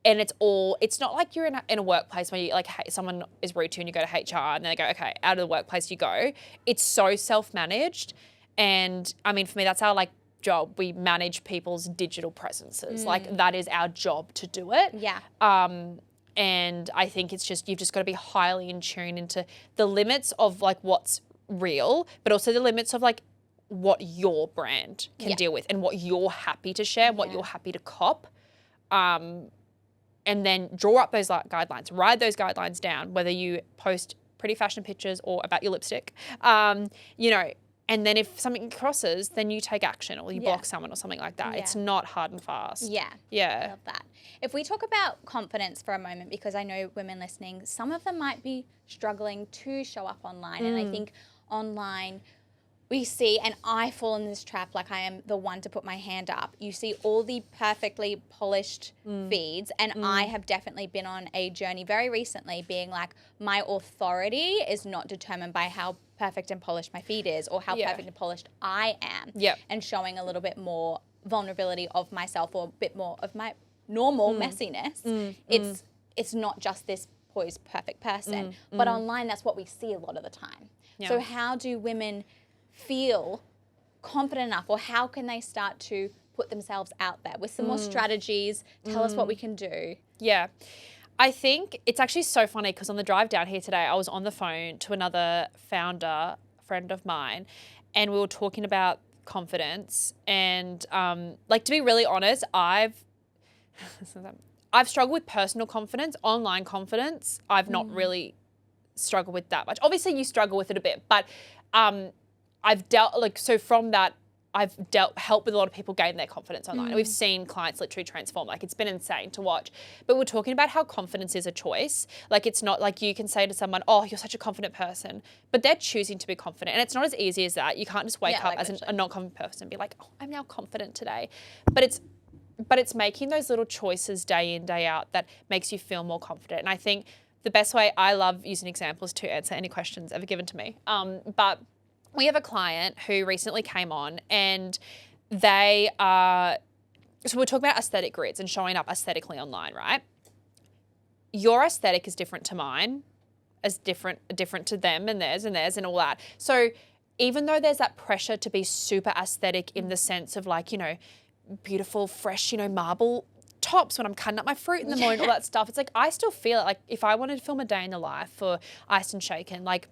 And it's not like you're in a workplace where you like, someone is rude to you and you go to HR and they go, okay, out of the workplace you go. It's so self-managed. And I mean, for me, that's our like job. We manage people's digital presences. Like that is our job to do it. And I think it's just, you've just got to be highly in tune into the limits of like what's real, but also the limits of like what your brand can deal with and what you're happy to share, what you're happy to cop. And then draw up those guidelines, write those guidelines down, whether you post pretty fashion pictures or about your lipstick, you know, and then if something crosses, then you take action or you block someone or something like that. It's not hard and fast. I love that. If we talk about confidence for a moment, because I know women listening, some of them might be struggling to show up online. And I think online, we see, and I fall in this trap, like I am the one to put my hand up. You see all the perfectly polished feeds, and I have definitely been on a journey very recently being like, my authority is not determined by how perfect and polished my feed is or how perfect and polished I am. And showing a little bit more vulnerability of myself or a bit more of my normal messiness. It's not just this poised, perfect person. But online, that's what we see a lot of the time. So how do women feel confident enough, or how can they start to put themselves out there with some more strategies? Tell us what we can do. I think it's actually so funny because on the drive down here today, I was on the phone to another founder, friend of mine, and we were talking about confidence. And like, to be really honest, I've struggled with personal confidence. Online confidence, I've not really struggled with that much. Obviously, you struggle with it a bit, but I've dealt, like, so from that, I've helped with a lot of people gain their confidence online. And we've seen clients literally transform. Like, it's been insane to watch. But we're talking about how confidence is a choice. Like, it's not like you can say to someone, oh, you're such a confident person, but they're choosing to be confident. And it's not as easy as that. You can't just wake up as a non-confident person and be like, oh, I'm now confident today. But it's making those little choices day in, day out that makes you feel more confident. And I think the best way, I love using examples to answer any questions ever given to me. But we have a client who recently came on, and they are, so we're talking about aesthetic grids and showing up aesthetically online, right? Your aesthetic is different to mine, as different to them and theirs and all that. So even though there's that pressure to be super aesthetic in the sense of like, you know, beautiful, fresh, you know, marble tops when I'm cutting up my fruit in the morning, all that stuff, it's like, I still feel it. Like, if I wanted to film a day in the life for Iced&Shaken, like,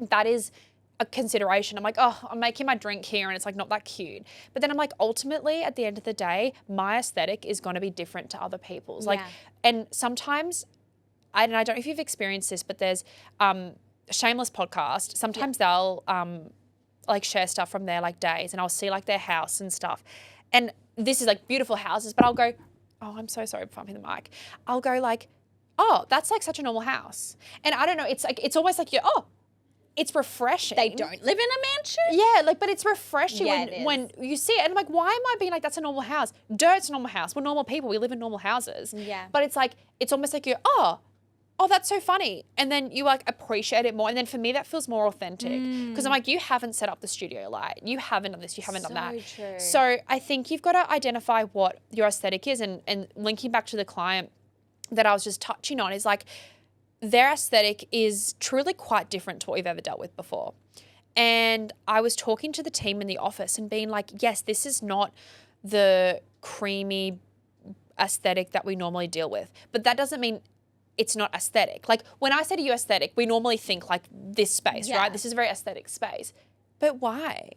that is a consideration. I'm like, oh, I'm making my drink here and it's like not that cute. But then I'm like, ultimately at the end of the day, my aesthetic is going to be different to other people's. Like, and sometimes, I don't know if you've experienced this, but there's Shameless podcast. Sometimes they'll like share stuff from their like days, and I'll see like their house and stuff. And this is like beautiful houses, but I'll go, oh, I'm so sorry for bumping the mic. I'll go like, oh, that's like such a normal house. And I don't know, it's like, it's almost like it's refreshing. They don't live in a mansion? Yeah, like, but it's refreshing Yeah, when you see it. And I'm like, why am I being like, that's a normal house? Dirt's a normal house. We're normal people. We live in normal houses. Yeah. But it's like, it's almost like oh, that's so funny. And then you like appreciate it more. And then for me, that feels more authentic. Because I'm like, you haven't set up the studio light. You haven't done this. You haven't done that. True. So I think you've got to identify what your aesthetic is. And linking back to the client that I was just touching on is like, their aesthetic is truly quite different to what we've ever dealt with before. And I was talking to the team in the office and being like, yes, this is not the creamy aesthetic that we normally deal with. But that doesn't mean it's not aesthetic. Like when I say to you aesthetic, we normally think like this space, right? This is a very aesthetic space. But why?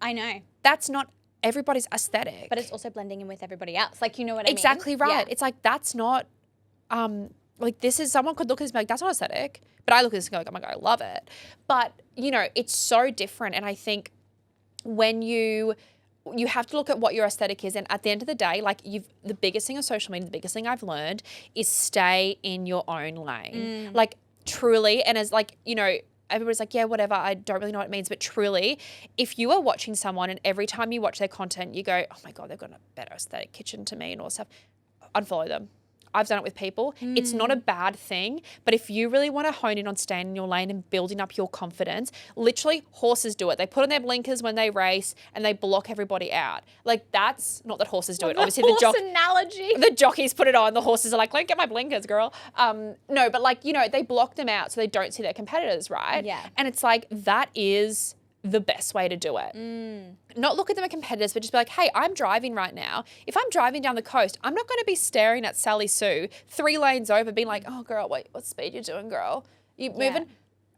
I know. That's not everybody's aesthetic. But it's also blending in with everybody else. Like, you know what I mean? Exactly right. Yeah. It's like, that's not, like this is, someone could look at this and be like, that's not aesthetic. But I look at this and go like, oh my God, I love it. But, you know, it's so different. And I think when you have to look at what your aesthetic is. And at the end of the day, like the biggest thing on social media, the biggest thing I've learned is stay in your own lane. Like truly. And as like, you know, everybody's like, yeah, whatever. I don't really know what it means. But truly, if you are watching someone and every time you watch their content, you go, oh my God, they've got a better aesthetic kitchen to me and all stuff, unfollow them. I've done it with people. It's not a bad thing, but if you really want to hone in on staying in your lane and building up your confidence, literally horses do it. They put on their blinkers when they race and they block everybody out. Like that's, not that horses do it. Obviously the jockeys put it on. The horses are like, let get my blinkers, girl. No, but like, you know, they block them out so they don't see their competitors, right? Yeah. And it's like, that is the best way to do it. Not look at them as competitors, but just be like, hey, I'm driving right now. If I'm driving down the coast, I'm not going to be staring at Sally Sue 3 lanes over being like, oh, girl, wait, what speed you doing, girl? You moving?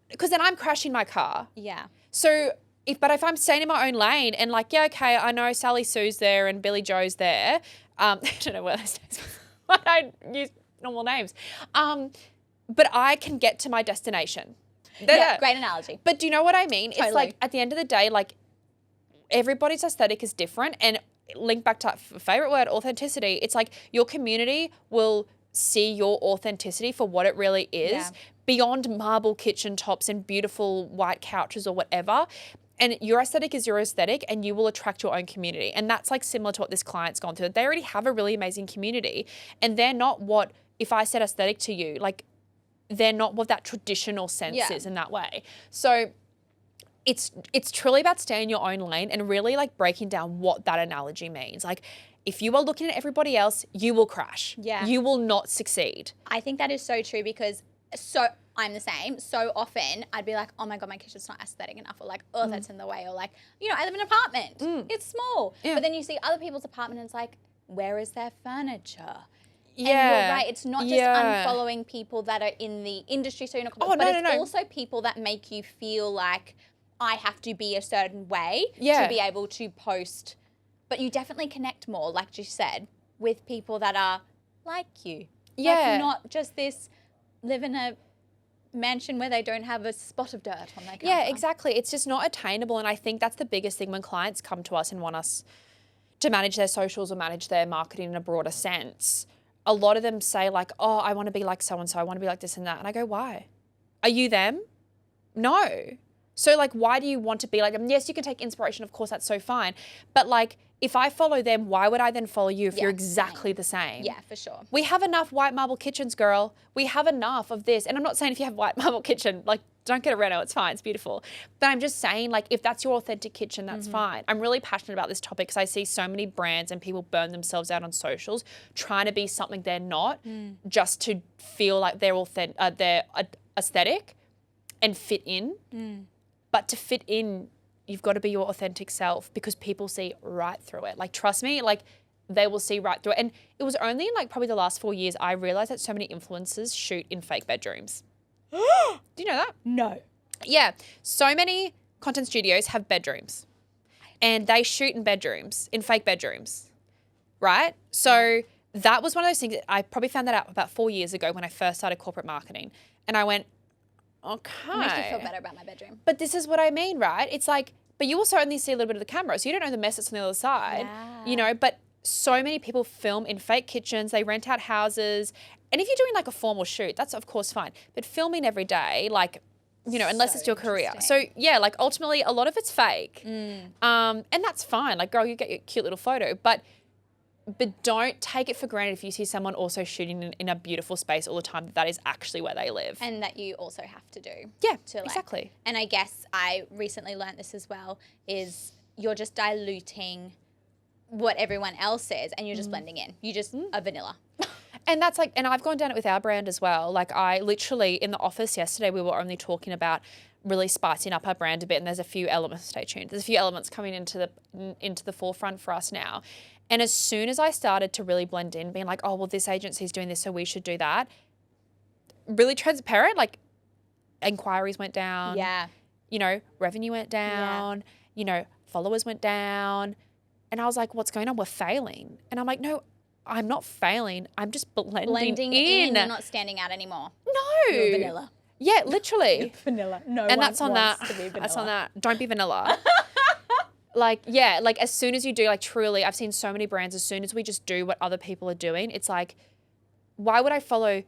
Because then I'm crashing my car. Yeah. So if I'm staying in my own lane and like, yeah, okay, I know Sally Sue's there and Billy Joe's there. I don't know where those names are. I use normal names. But I can get to my destination. Yeah, great analogy. But do you know what I mean? Totally. It's like at the end of the day, like everybody's aesthetic is different, and link back to favorite word, authenticity. It's like your community will see your authenticity for what it really is beyond marble kitchen tops and beautiful white couches or whatever. And your aesthetic is your aesthetic, and you will attract your own community. And that's like similar to what this client's gone through. They already have a really amazing community, and they're not what, if I said aesthetic to you, like they're not what that traditional sense is in that way. So it's truly about staying in your own lane and really like breaking down what that analogy means. Like if you are looking at everybody else, you will crash. Yeah. You will not succeed. I think that is so true because I'm the same. So often I'd be like, oh my God, my kitchen's not aesthetic enough, or like, oh, that's in the way, or like, you know, I live in an apartment. It's small. Yeah. But then you see other people's apartment and it's like, where is their furniture? Yeah. And you're right. It's not just unfollowing people that are in the industry, so you're not it's also people that make you feel like I have to be a certain way to be able to post. But you definitely connect more, like you said, with people that are like you. Yeah. Like not just this live in a mansion where they don't have a spot of dirt on their counter. Yeah, exactly. It's just not attainable. And I think that's the biggest thing when clients come to us and want us to manage their socials or manage their marketing in a broader sense. A lot of them say like, oh, I want to be like so-and-so. I want to be like this and that. And I go, why? Are you them? No. So like, why do you want to be like them? Yes, you can take inspiration. Of course, that's so fine. But like, if I follow them, why would I then follow you if you're exactly the same? Yeah, for sure. We have enough white marble kitchens, girl. We have enough of this. And I'm not saying if you have white marble kitchen, like don't get a reno, it's fine, it's beautiful. But I'm just saying like if that's your authentic kitchen, that's fine. I'm really passionate about this topic because I see so many brands and people burn themselves out on socials trying to be something they're not just to feel like they're aesthetic and fit in. But to fit in, you've got to be your authentic self because people see right through it. Like, trust me, like they will see right through it. And it was only in like probably the last 4 years I realized that so many influencers shoot in fake bedrooms. Do you know that? No. Yeah. So many content studios have bedrooms and they shoot in bedrooms, in fake bedrooms, right? So that was one of those things. I probably found that out about 4 years ago when I first started corporate marketing. And I went, okay. It makes me feel better about my bedroom. But this is what I mean, right? It's like, but you also only see a little bit of the camera. So you don't know the mess that's on the other side, you know, but so many people film in fake kitchens. They rent out houses. And if you're doing like a formal shoot, that's of course fine. But filming every day, like, you know, unless it's your career. So yeah, like ultimately a lot of it's fake. And that's fine. Like, girl, you get your cute little photo, but don't take it for granted if you see someone also shooting in a beautiful space all the time, that is actually where they live. And that you also have to do. Yeah, exactly. And I guess I recently learned this as well, is you're just diluting what everyone else is and you're just blending in. You just are vanilla. And that's like, and I've gone down it with our brand as well. Like I literally, in the office yesterday, we were only talking about really spicing up our brand a bit. And there's a few elements, stay tuned. There's a few elements coming into the forefront for us now. And as soon as I started to really blend in, being like, oh, well, this agency's doing this, so we should do that. Really transparent, like inquiries went down. Yeah. You know, revenue went down. Yeah. You know, followers went down. And I was like, what's going on? We're failing. And I'm like, no, I'm not failing. I'm just blending in. You're not standing out anymore. No. You're vanilla. Yeah, literally. Vanilla. No and one that's on wants that. to be vanilla. That's on that. Don't be vanilla. Like, yeah, like as soon as you do, like truly, I've seen so many brands, as soon as we just do what other people are doing, it's like, why would I follow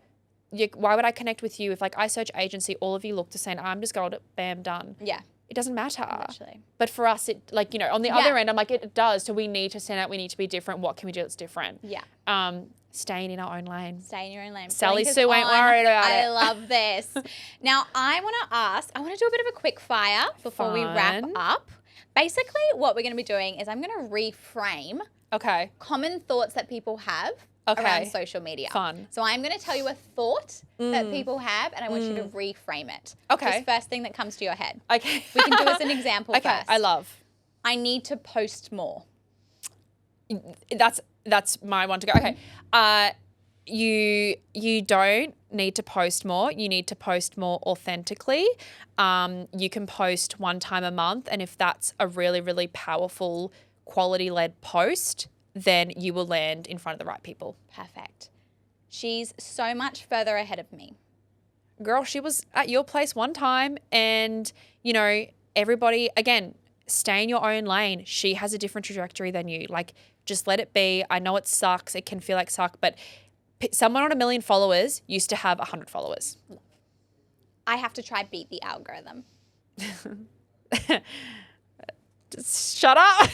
you? Why would I connect with you if like I search agency, all of you look the same, I'm just gold, bam, done. Yeah. It doesn't matter. Literally. But for us, it like, you know, on the other end, I'm like, it does. So we need to stand out. We need to be different. What can we do that's different? Yeah. Staying in our own lane. Stay in your own lane. Sally Sue ain't worried about it. I love this. Now, I want to do a bit of a quick fire before we wrap up. Basically, what we're going to be doing is I'm going to reframe common thoughts that people have around social media. Fun. So I'm going to tell you a thought that people have, and I want you to reframe it. Okay. Just first thing that comes to your head. Okay. We can do as an example first. I love. I need to post more. That's my one to go. Okay. You don't need to post more. You need to post more authentically. You can post one time a month, and if that's a really, really powerful quality-led post, then you will land in front of the right people. Perfect. She's so much further ahead of me. Girl, she was at your place one time, and, you know, everybody, again, stay in your own lane. She has a different trajectory than you. Like, just let it be. I know it sucks. It can feel like suck, but someone on 1 million followers used to have 100 followers. I have to try beat the algorithm. Just shut up.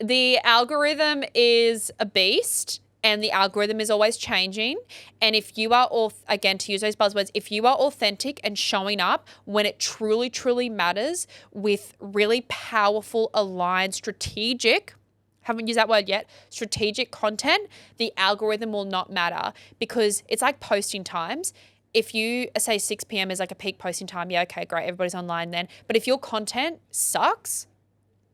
The algorithm is a beast, and the algorithm is always changing. And if you are, again, to use those buzzwords, if you are authentic and showing up when it truly, truly matters with really powerful, aligned, strategic, haven't used that word yet, strategic content, the algorithm will not matter, because it's like posting times. If you say 6 p.m. is like a peak posting time, yeah, okay, great, everybody's online then. But if your content sucks,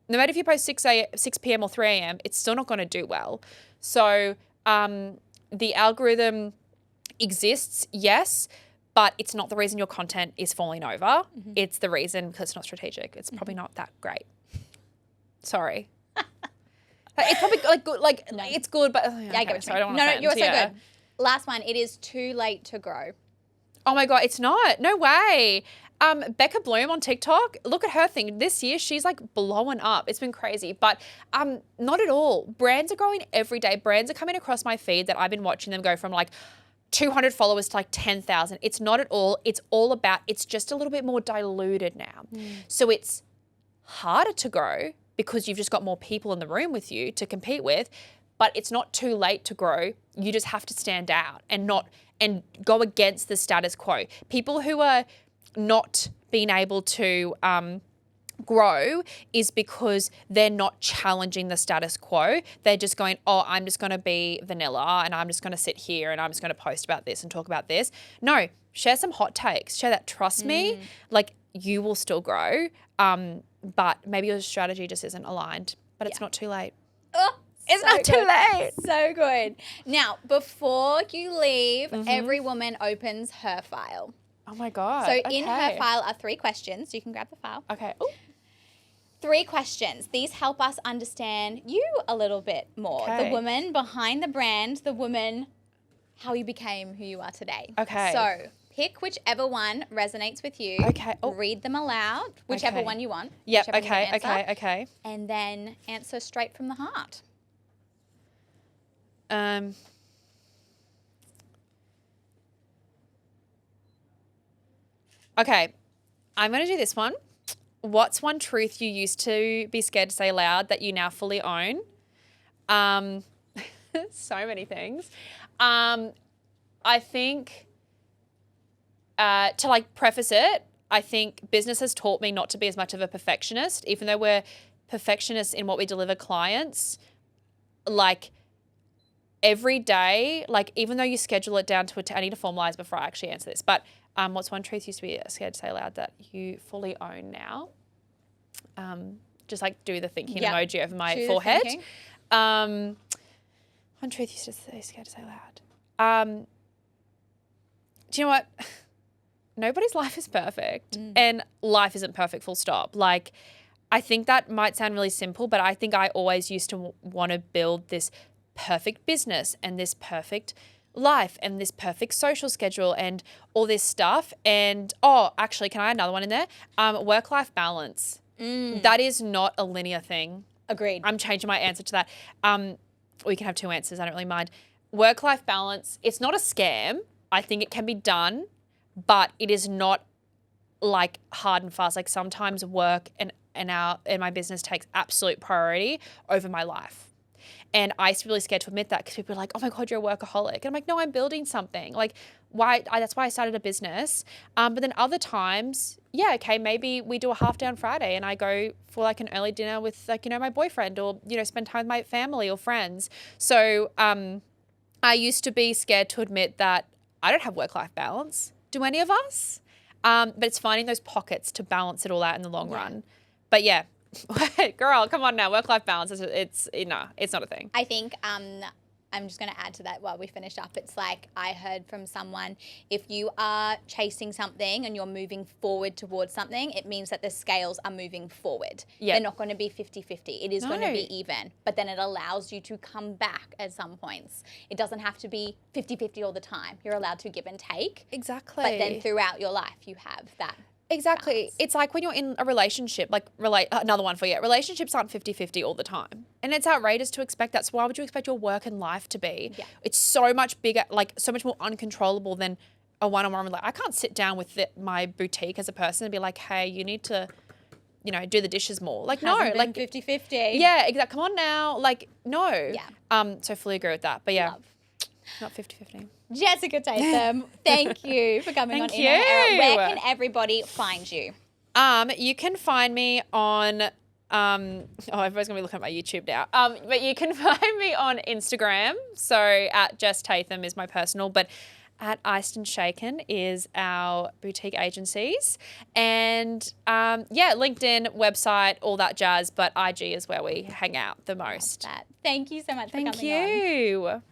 no matter if you post 6 p.m. or 3 a.m., it's still not going to do well. So the algorithm exists, yes, but it's not the reason your content is falling over. Mm-hmm. It's the reason because it's not strategic. It's probably not that great. Sorry. It's probably like good, like no. It's good, but I get sorry, I don't want to offend. You're so good. Last one. It is too late to grow. Oh my God, it's not. No way. Becca Bloom on TikTok, look at her thing. This year, she's like blowing up. It's been crazy, but not at all. Brands are growing every day. Brands are coming across my feed that I've been watching them go from like 200 followers to like 10,000. It's not at all. It's all about, it's just a little bit more diluted now. So it's harder to grow because you've just got more people in the room with you to compete with, but it's not too late to grow. You just have to stand out and go against the status quo. People who are not being able to grow is because they're not challenging the status quo. They're just going, oh, I'm just going to be vanilla and I'm just going to sit here and I'm just going to post about this and talk about this. No, share some hot takes. Share that. Trust me, like you will still grow, but maybe your strategy just isn't aligned, but it's not too late. Oh, it's not too late. So good. Now, before you leave, every woman opens her file. Oh my God. So okay. in her file are 3 questions. You can grab the file. Okay. Ooh. 3 questions. These help us understand you a little bit more. Okay. The woman behind the brand, the woman, how you became who you are today. Okay. So pick whichever one resonates with you. Okay. Oh. Read them aloud, whichever Okay. one you want. Yep. whichever you Okay. want to answer, Okay. And then answer straight from the heart. Okay. I'm going to do this one. What's one truth you used to be scared to say aloud that you now fully own? So many things. I think to like preface it, I think business has taught me not to be as much of a perfectionist, even though we're perfectionists in what we deliver clients. Like every day, like even though you schedule it down to I need to formalize before I actually answer this, but what's one truth you used to be scared to say aloud that you fully own now? Just like do the thinking emoji over my forehead. One truth you used to say scared to say aloud. Do you know what? Nobody's life is perfect, and life isn't perfect, full stop. Like, I think that might sound really simple, but I think I always used to want to build this perfect business and this perfect life and this perfect social schedule and all this stuff. And, actually, can I add another one in there? Work-life balance. That is not a linear thing. Agreed. I'm changing my answer to that. We can have 2 answers. I don't really mind. Work-life balance, it's not a scam. I think it can be done, but it is not like hard and fast. Like sometimes work and my business takes absolute priority over my life. And I used to be really scared to admit that because people are like, oh my God, you're a workaholic. And I'm like, no, I'm building something. Like that's why I started a business. But then other times, okay, maybe we do a half day on Friday and I go for like an early dinner with like, my boyfriend or, spend time with my family or friends. So I used to be scared to admit that I don't have work-life balance. Do any of us? But it's finding those pockets to balance it all out in the long run. But yeah, girl, come on now. Work-life balance, it's not a thing. I think I'm just going to add to that while we finish up. It's like I heard from someone, if you are chasing something and you're moving forward towards something, it means that the scales are moving forward. They're not going to be 50-50. It is going to be even. But then it allows you to come back at some points. It doesn't have to be 50-50 all the time. You're allowed to give and take. Exactly. But then throughout your life, you have that. Exactly. Balance. It's like when you're in a relationship, another one for you. Relationships aren't 50-50 all the time. And it's outrageous to expect that. So why would you expect your work and life to be? Yeah. It's so much bigger, like so much more uncontrollable than a one-on-one. Like I can't sit down with my boutique as a person and be like, hey, you need to, do the dishes more. Like, no, like 50-50. Yeah, exactly. Come on now. Like, no. Yeah. So fully agree with that. But yeah, Love. not 50-50. Jessica Tathem, thank you for coming on In Our Era. Where can everybody find you? You can find me on everybody's gonna be looking at my YouTube now. But you can find me on Instagram. So at Jess Tathem is my personal, but at Iced&Shaken is our boutique agencies. And LinkedIn, website, all that jazz, but IG is where we hang out the most. Thank you so much for coming on. Thank you.